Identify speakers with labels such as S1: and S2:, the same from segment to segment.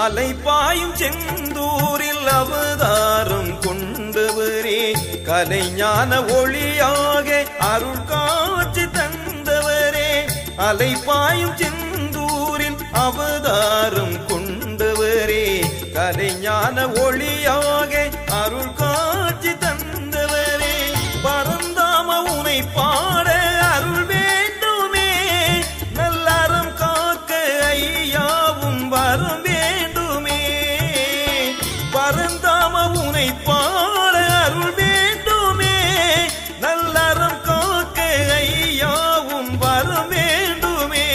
S1: அலைபாயும் செந்தூரில் அவதாரம் கொண்டவரே, கலைஞான ஒளியாக அருள் காட்சி தந்தவரே. அலைபாயும் செந்தூரில் அவதாரம் கொண்டவரே, கலைஞான ஒளியாக அருள் காட்சி தந்தவரே. பரந்தாம உனை பாட அருள் வேண்டுமே, நல்லறம் காக்க ஐயாவும் வரம் வேண்டுமே. பரந்தாம உனை பாட அருள் வேண்டுமே, நல்லறம் காக்க ஐயாவும் வரம் வேண்டுமே.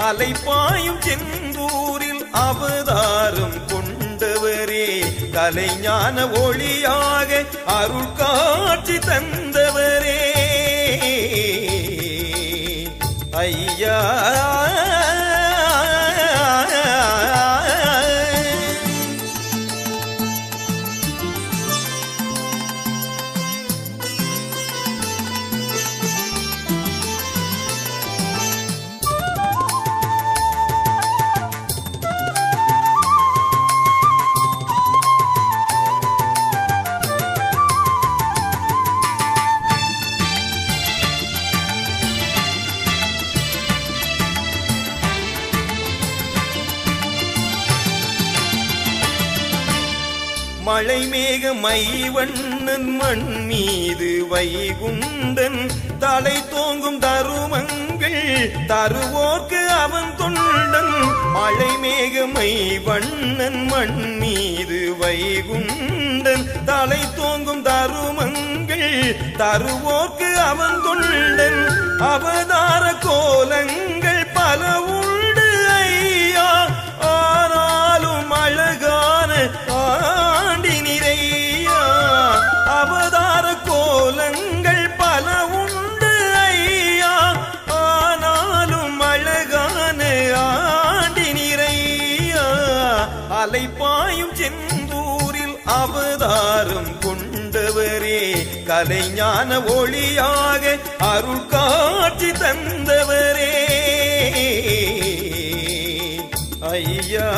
S1: அலைபாயும் செந்தூரில் அவதாரம் கொண்டவரே, கலைஞான ஒளியாக அருள் காட்சி தந்தவரே. ஐயா மழை மேக மைவண்ணன் மண் மீது வைகுண்டன் தலை தோங்கும் தருமங்கள் தருவோர்க்கு அவன் தொண்டன். மழை மேக மைவண்ணன் மண் மீது வைகுண்டன் தலை தோங்கும் தருமங்கள் தருவோர்க்கு அவன் தொண்டன். அவதார கோலங்கள் பல உண்டு ஐயா, ஆனாலும் அழகான ஆண்டி நிறையா. அவதார கோலங்கள் பல உண்டு ஐயா, ஆனாலும் அழகான ஆண்டி நிறையா. அலைபாயும் செந்தூரில் அவதாரம் கொண்டவரே, கலைஞான ஒளியாக அருள் காட்சி தந்தவரே. ஐயா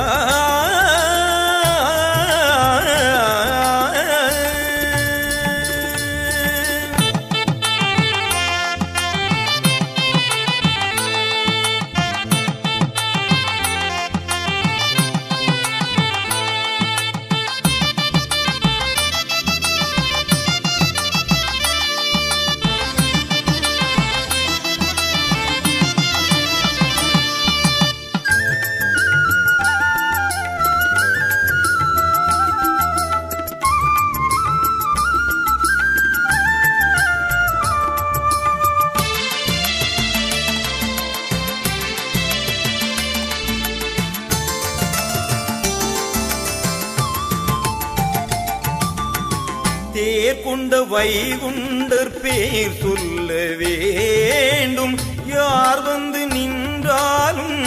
S1: தேர் கொண்ட வைகுண்டர் பேர் சொல்ல வேண்டும், யார் வந்து நின்றாலும்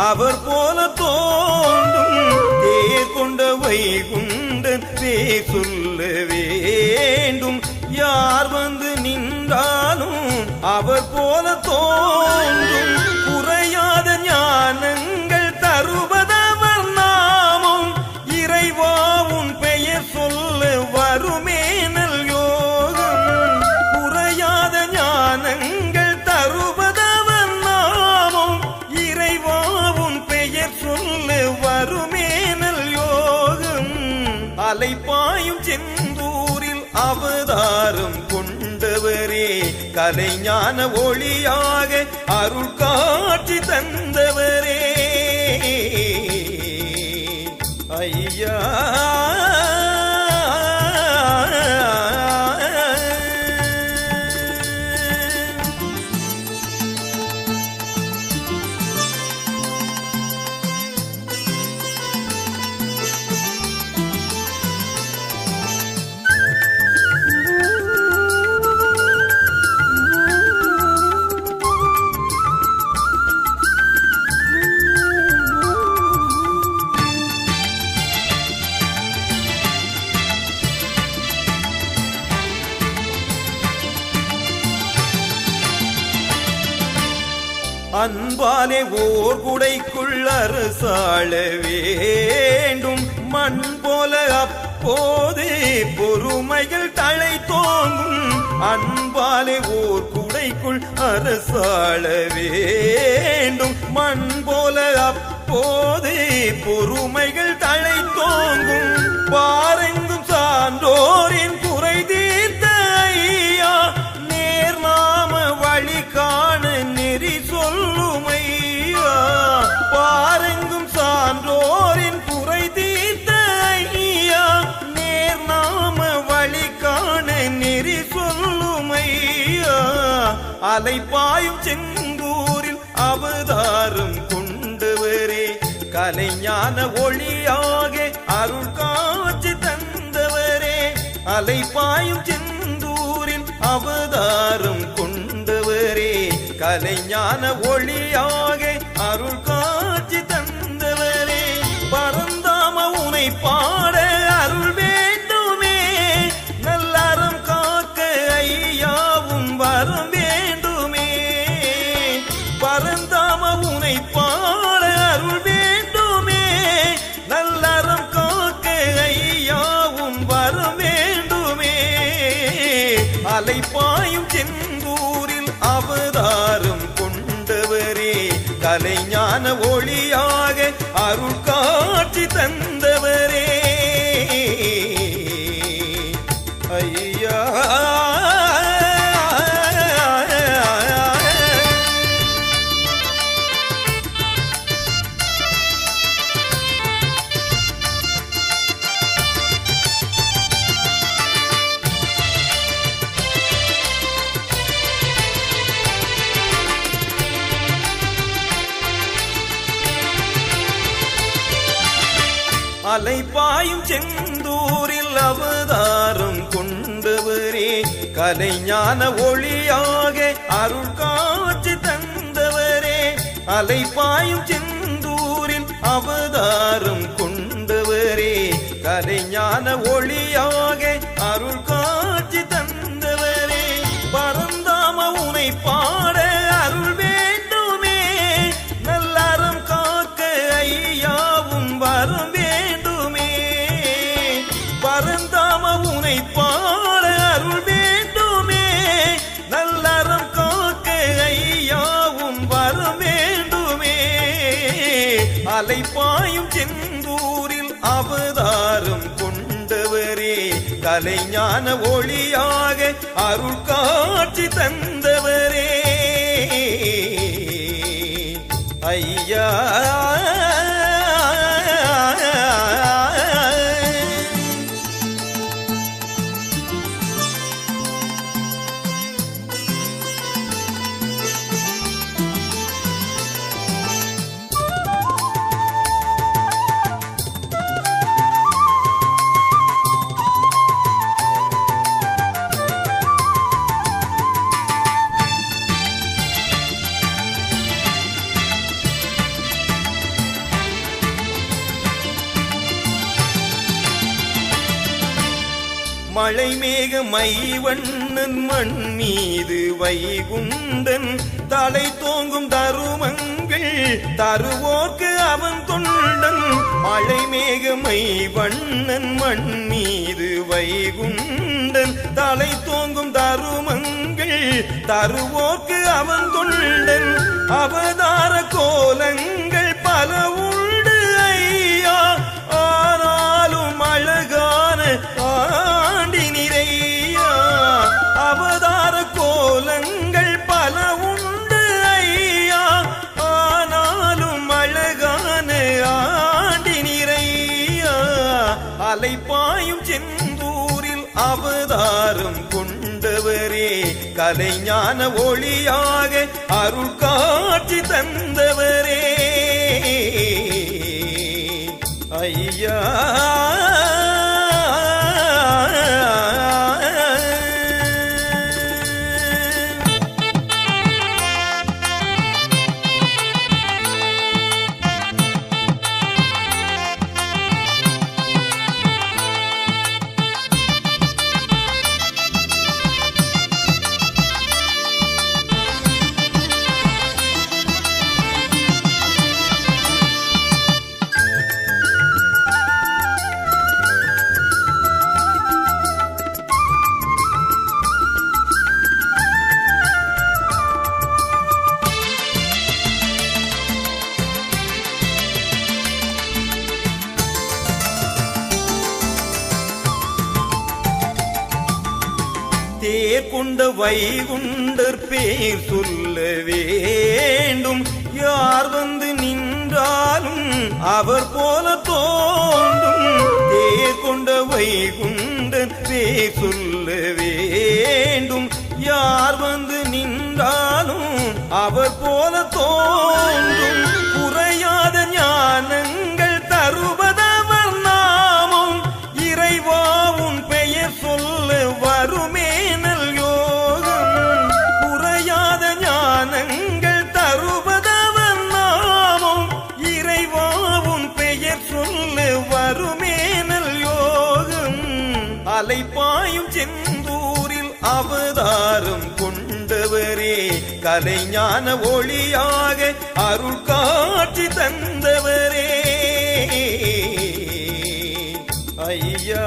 S1: அவர் போல தோன்றும். தேர் கொண்ட வைகுண்டர் பேர் சொல்ல வேண்டும், யார் வந்து நின்றாலும் அவர் போல தோன்றும். குறையாத ஞானங்கள் தருவதவர் நாமம், இறைவாவும் பெயர் சொல்ல வருமே நல் யோகம். குறையாத ஞானங்கள் தருவதவர் நாமம், இறைவாவும் பெயர் சொல்ல வருமே நல் யோகம். அலைபாயும் செந்தூரில் அவதாரம் கொண்டவரே, கலைஞான ஒளியாக அருள் காட்சி தந்தவரே. ஐயா அன்பாலே ஓர் குடைக்குள் அரசாள வேண்டும். மண் போல அப்போது பொறுமைகள் தழை தோங்கும். அன்பாலே ஓர் குடைக்குள் அரசாள வேண்டும். மண் போல அப்போது பொறுமைகள் தழை தோங்கும். பாரெங்கும் சான்றோரின் குறை தீர்த்த ஐயா, நேர் நாம வழி காண நெறி சொல்லும் ஐயா. பாரெங்கும் சான்றோரின் குறை தீர்த்த ஐயா, நேர் நாம வழி காண நெறி சொல்லும் ஐயா. அலைப்பாயும் செந்தூரில் அவதாரம் கொண்டவரே, கலைஞான ஒளியாக அருள் காட்சி தந்தவரே. அலைப்பாயும் செந்தூரில் அவதாரம் கொண்டவரே, கலைஞான ஒளியாக அருள் காட்சி தந்தவரே. பரந்தாம உனை பாட அருள் வேண்டுமே, நல்லறம் காக்க ஐயாவும் வரம் வேண்டுமே. பரந்தாம உனை பாட அருள் வேண்டுமே, நல்லறம் காக்க ஐயாவும் வரம் வேண்டுமே. அலைப்பாயும் செந்தூரில் அவதாரம் கொண்டவரே, கலைஞான ஒளியாக அருள் காட்சி தந்தவரே ஐயா. அலைப்பாயும் செந்தூரில் அவதாரம் கொண்டவரே, கலைஞான ஒளியாக அருள் காட்சி தந்தவரே. அலைப்பாயும் செந்தூரில் அவதாரம் கொண்டவரே, கலைஞான ஒளியாக அருள் காட்சி தந்தவரே. பரந்தாம உனை பாட அருள் வேண்டுமே, நல்லறம் காக்க ஐயாவும் வரம் வேண்டுமே. பரந்தாம உனை பாட அருள் வேண்டுமே, நல்லறம் காக்க ஐயாவும் வரம் வேண்டுமே. அலைப்பாயும் செந்தூரில் அவதாரம் கொண்டவரே, கலைஞான ஒளியாக அருள் காட்சி தந்தவரே ஐயா. மழை மேக மைவண்ணன் மண் மீது வைகுண்டன் தலை தோங்கும் தருமங்கள் தருவோர்க்கு அவன் தொண்டன். மழை மேக மைவண்ணன் மண் மீது வைகுண்டன் தலை தோங்கும் தருமங்கள் தருவோர்க்கு அவன் தொண்டன். அவதார கோலங்கள் பல உண்டு ஐயா, ஆனாலும் அழகான ஆண்டி நிறையா. அவதார கோலங்கள் பல உண்டு ஐயா, ஆனாலும் அழகான ஆண்டி நிறையா. அலைப்பாயும் செந்தூரில் அவதாரம் கொண்டவரே, கலைஞான ஒளியாக அருள் காட்சி தந்தவரே ஐயா. கொண்ட வைகுண்டர் பேர் சொல்ல வேண்டும். யார் வந்து நின்றாலும் அவர் போல தோன்றும். தேர் கொண்ட வைகுண்டர் பேர் சொல்ல வேண்டும். யார் வந்து நின்றாலும் அவர் போல தோன்றும். குறையாத ஞானங்கள் தருவதவர் நாமம். இறைவாவும் பெயர் சொல்ல வருமே நல் யோகம். குறையாத ஞானங்கள் தருவதவர் நாமம். இறைவாவும் பெயர் சொல்ல வருமே நல் யோகம். அலைப்பாயும் செந்தூரில் அவதாரம் கொண்டவரே, கலைஞான ஒளியாக அருள் காட்சி தந்தவரே ஐயா.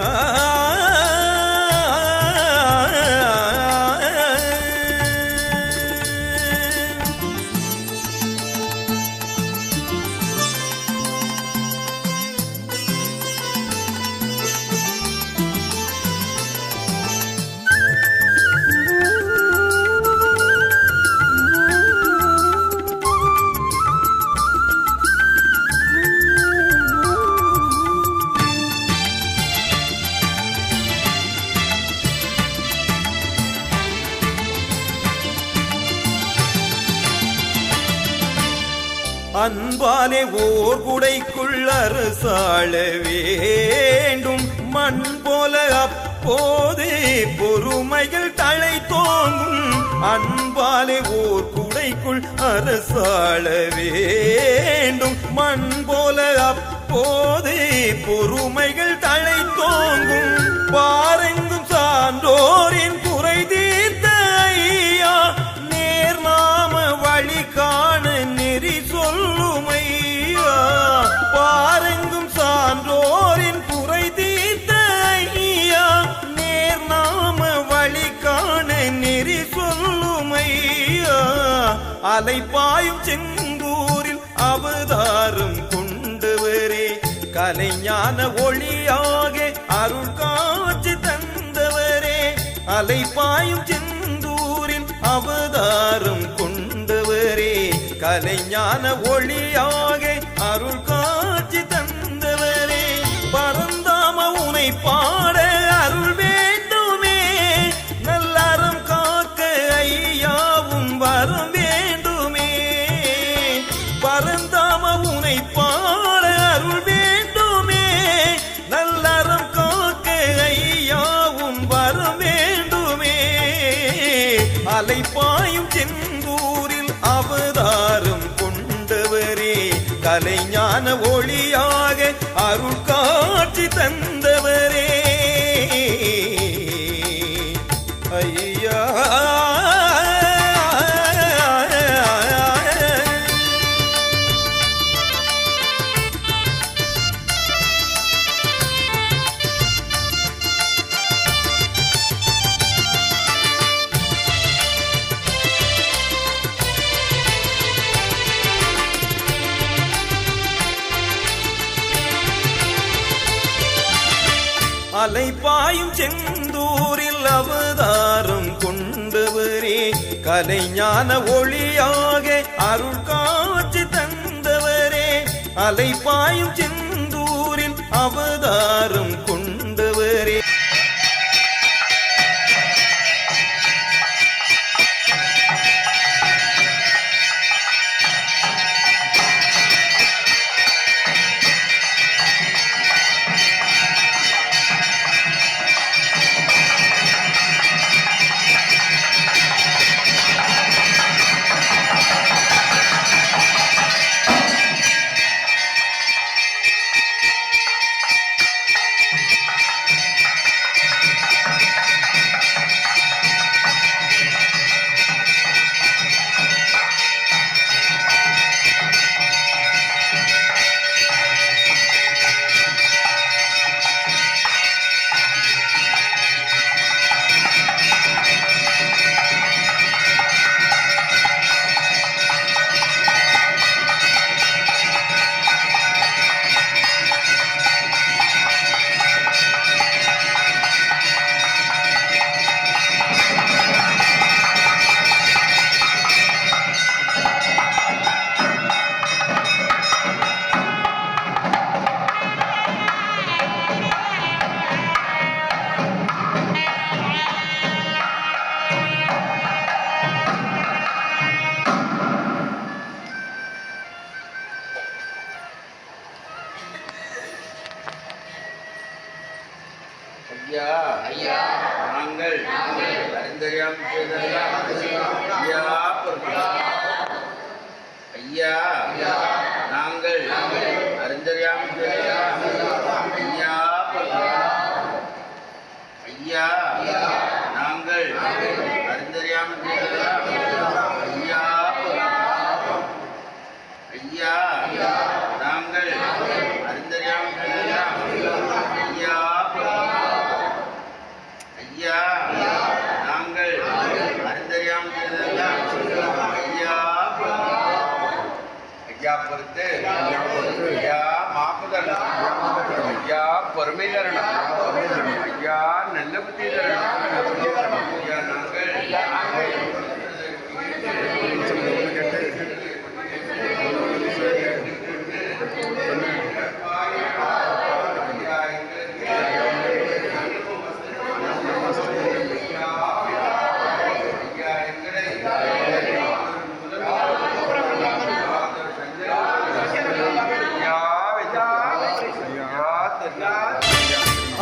S1: அன்பாலே ஓர் குடைக்குள் அரசாள வேண்டும். மண் போல அப்போது பொறுமைகள் தலை தோங்கும். அன்பாலே ஓர் குடைக்குள் அரசாள வேண்டும். மண் போல அப்போது பொறுமைகள் தலை தோங்கும். பாரெங்கும் சான்றோரின் குறை தீர்த்த ஐயா, நேர் நாம வழி காண நெறி சொல்லுமையா. பாரெங்கும் சான்றோரின் குறை தீர்த்த ஐயா, நேர் நாம வழி காண நெறி சொல்லுமையா. அலைப்பாயும் செந்தூரில் அவதாரம் கொண்டவரே, கலைஞான ஒளியாக அருள் காட்சி தந்தவரே. அலைப்பாயும் செந்தூரில் அவதாரம் கொண்டவரே, கலைஞான ஒளியாக அருள் காட்சி தந்தவரே. பரந்தாம உனை பாட அருள் வேண்டுமே, நல்லறம் காக்க ஐயாவும் வரம் வேண்டுமே. பரந்தாம உனை பாட அருள் வேண்டுமே, நல்லறம் காக்க ஐயாவும் வரம் வேண்டுமே. அலைப்பாயும் செந்தூரில் அவதாரம் கொண்டவரே, கலைஞான ஒளியாக அருள் காட்சி தந்தவரே ஐயா. அலைப்பாயும் செந்தூரில் அவதாரம் கொண்டவரே, கலைஞான ஒளியாக அருள் காட்சி தந்தவரே. அலைப்பாயும் செந்தூரில் அவதாரம் கொண்டவரே.
S2: ஐயா நாங்கள் அறிந்தறியாமல் ஐயா ஐயா நாங்கள் அறிந்தறியாமல் ஐயா ஐயா நாங்கள் அறிந்தறியாமல் ஐயா ஐயா நாங்கள் அறிந்தறியாமல் ஐயா ஐயா பொறுத்து ஐயா மாப்பு தரணும் ஐயா பொறுமை தரணும் ஐயா நல்ல புத்தி தரணும் ஐயா நாங்கள்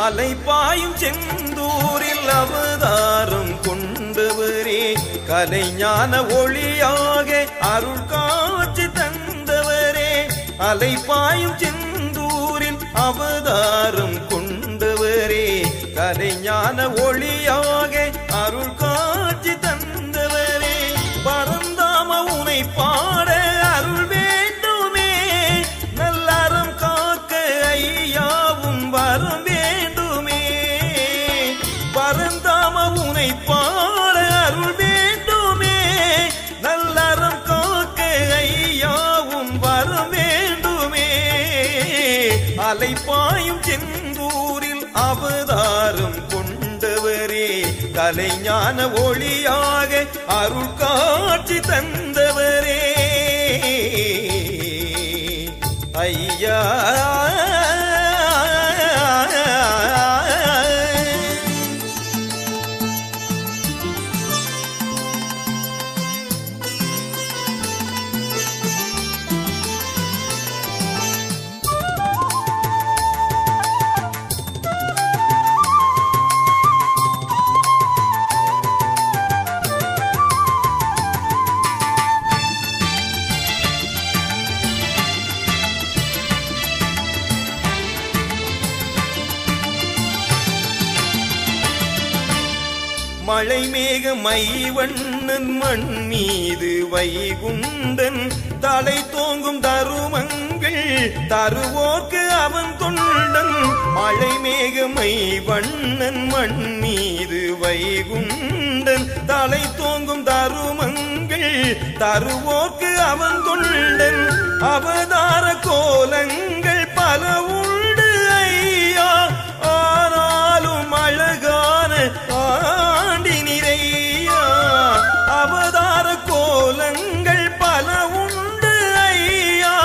S1: அலைபாயும் செந்தூரில் அவதாரம் கொண்டவரே கலைஞான ஒளியாக அருள் காட்சி தந்தவரே அலைபாயும் செந்தூரில் அவதாரம் கொண்டவரே கலைஞான ஒளியாக அருள் காட்சி தந்தவரே பரந்தாம உனை பாட அருள் வேண்டுமே நல்லறம் காக்க ஐயாவும் வரும் பரந்தாம உனை பாட அருள் வேண்டுமே நல்லறம் காக்க ஐயாவும் வரம் வேண்டுமே அலைபாயும் செந்தூரில் அவதாரம் கொண்டவரே கலைஞான ஒளியாக அருள் காட்சி தந்தவரே ஐயா மழை மேக மைவண்ணன் மண் மீது வைகுண்டன் தலை தோங்கும் தருமங்கள் தருவோர்க்கு அவன் தொண்டன் மழை மேக மைவண்ணன் மண் மீது வைகுண்டன் தலை தோங்கும் தருமங்கள் தருவோர்க்கு அவன் தொண்டன் அவதார கோலங்கள் பல உண்டு ஐயா ஆனாலும் அழகான ஆண்டி நிறையா அவதார கோலங்கள் பல உண்டு ஐயா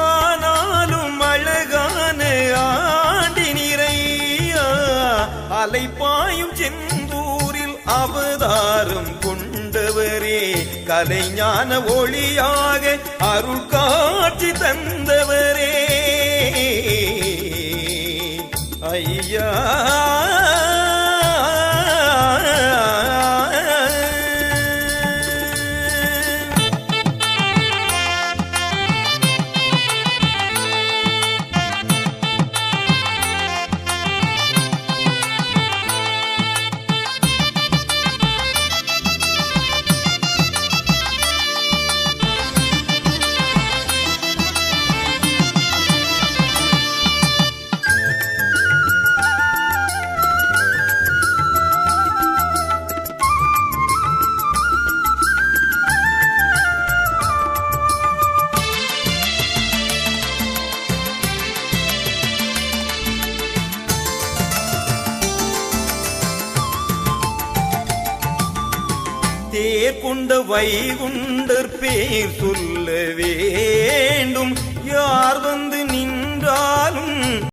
S1: ஆனாலும் அழகான ஆண்டி நிறையா அலைபாயும் செந்தூரில் அவதாரம் கொண்டவரே கலைஞான ஒளியாக அருள் காட்சி தந்தவரே ஐயா தேர் கொண்ட வைகுண்டர் பேர் சொல்ல வேண்டும் யார் வந்து நின்றாலும்